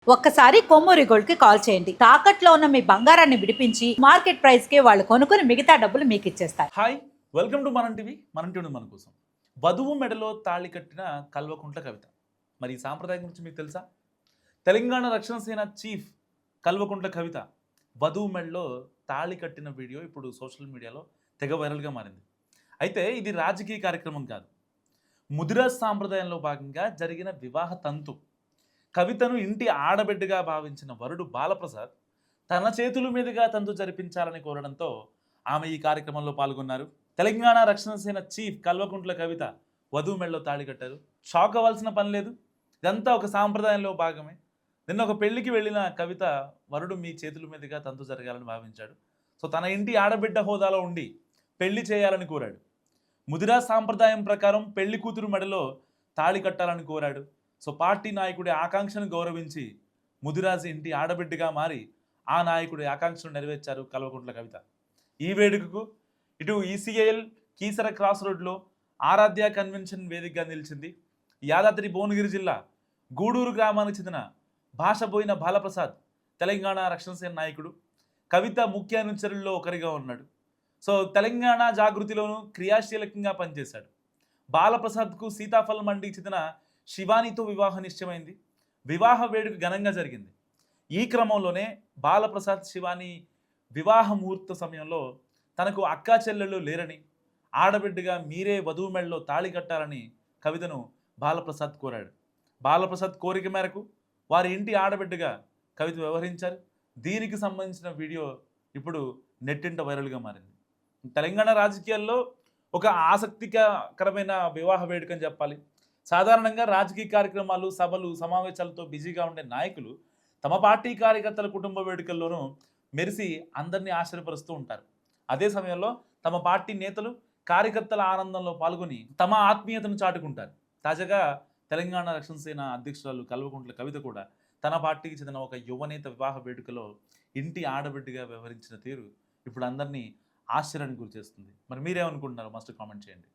ఒక్కసారి కొమ్మూరి గోల్డ్ కి కాల్ చేయండి. తాకట్లో ఉన్న మీ బంగారాన్ని విడిపించి మార్కెట్ ప్రైస్ కి వాళ్ళు కొనుక్కుని మిగతా డబ్బులు మీకు ఇచ్చేస్తారు. హాయ్, వెల్కమ్ టు మనం టీవీ. మనం టీవీ మన కోసం. వధువు మెడలో తాళి కట్టిన కల్వకుంట్ల కవిత. మరి ఈ సాంప్రదాయం గురించి మీకు తెలుసా? తెలంగాణ రక్షణ సేన చీఫ్ కల్వకుంట్ల కవిత వధువు మెడలో తాళి కట్టిన వీడియో ఇప్పుడు సోషల్ మీడియాలో తెగ వైరల్గా మారింది. అయితే ఇది రాజకీయ కార్యక్రమం కాదు, ముదిరాజ్ సాంప్రదాయంలో భాగంగా జరిగిన వివాహ తంతు. కవితను ఇంటి ఆడబిడ్డగా భావించిన వరుడు బాలప్రసాద్ తన చేతుల మీదుగా తంతు జరిపించాలని కోరడంతో ఆమె ఈ కార్యక్రమంలో పాల్గొన్నారు. తెలంగాణ రక్షణ సేన చీఫ్ కల్వకుంట్ల కవిత వధువు మెడలో తాళి కట్టారు. షాక్ అవ్వాల్సిన పని లేదు, ఇదంతా ఒక సాంప్రదాయంలో భాగమే. నిన్న ఒక పెళ్లికి వెళ్ళిన కవిత వరుడు మీ చేతుల మీదుగా తంతు జరగాలని భావించాడు. సో తన ఇంటి ఆడబిడ్డ హోదాలో ఉండి పెళ్లి చేయాలని కోరాడు. ముదిరాజ్ సాంప్రదాయం ప్రకారం పెళ్లి కూతురు మెడలో తాళి కట్టాలని కోరాడు. సో పార్టీ నాయకుడి ఆకాంక్షను గౌరవించి ముదిరాజు ఇంటి ఆడబిడ్డగా మారి ఆ నాయకుడి ఆకాంక్షను నెరవేర్చారు కల్వకుంట్ల కవిత. ఈ వేడుకకు ఇటు ఈసీఐఎల్ కీసర క్రాస్ రోడ్లో ఆరాధ్య కన్వెన్షన్ వేదికగా నిలిచింది. యాదాద్రి భువనగిరి జిల్లా గూడూరు గ్రామానికి చెందిన భాషబోయిన బాలప్రసాద్ తెలంగాణ రక్షణ సేన నాయకుడు. కవిత ముఖ్య అనుచరుల్లో ఒకరిగా ఉన్నాడు. సో తెలంగాణ జాగృతిలోనూ క్రియాశీలకంగా పనిచేశాడు. బాలప్రసాద్కు సీతాఫల్ మండికి చెందిన శివానితో వివాహ నిశ్చయమైంది. వివాహ వేడుక ఘనంగా జరిగింది. ఈ క్రమంలోనే బాలప్రసాద్ శివాని వివాహ ముహూర్త సమయంలో తనకు అక్కా చెల్లెళ్ళు లేరని, ఆడబిడ్డగా మీరే వధువు మెడలో తాళి కట్టాలని కవితను బాలప్రసాద్ కోరాడు. బాలప్రసాద్ కోరిక మేరకు వారి ఇంటి ఆడబిడ్డగా కవిత వ్యవహరించారు. దీనికి సంబంధించిన వీడియో ఇప్పుడు నెట్టింట వైరల్గా మారింది. తెలంగాణ రాజకీయాల్లో ఒక ఆసక్తికరమైన వివాహ వేడుక అని చెప్పాలి. సాధారణంగా రాజకీయ కార్యక్రమాలు, సభలు, సమావేశాలతో బిజీగా ఉండే నాయకులు తమ పార్టీ కార్యకర్తల కుటుంబ వేడుకల్లోనూ మెరిసి అందరినీ ఆశ్చర్యపరుస్తూ ఉంటారు. అదే సమయంలో తమ పార్టీ నేతలు, కార్యకర్తల ఆనందంలో పాల్గొని తమ ఆత్మీయతను చాటుకుంటారు. తాజాగా తెలంగాణ రక్షణ సేన అధ్యక్షురాలు కల్వకుంట్ల కవిత కూడా తన పార్టీకి చెందిన ఒక యువనేత వివాహ వేడుకలో ఇంటి ఆడబిడ్డగా వ్యవహరించిన తీరు ఇప్పుడు అందరినీ ఆశ్చర్యానికి గురి చేస్తుంది. మరి మీరేమనుకుంటున్నారు? మస్ట్ కామెంట్ చేయండి.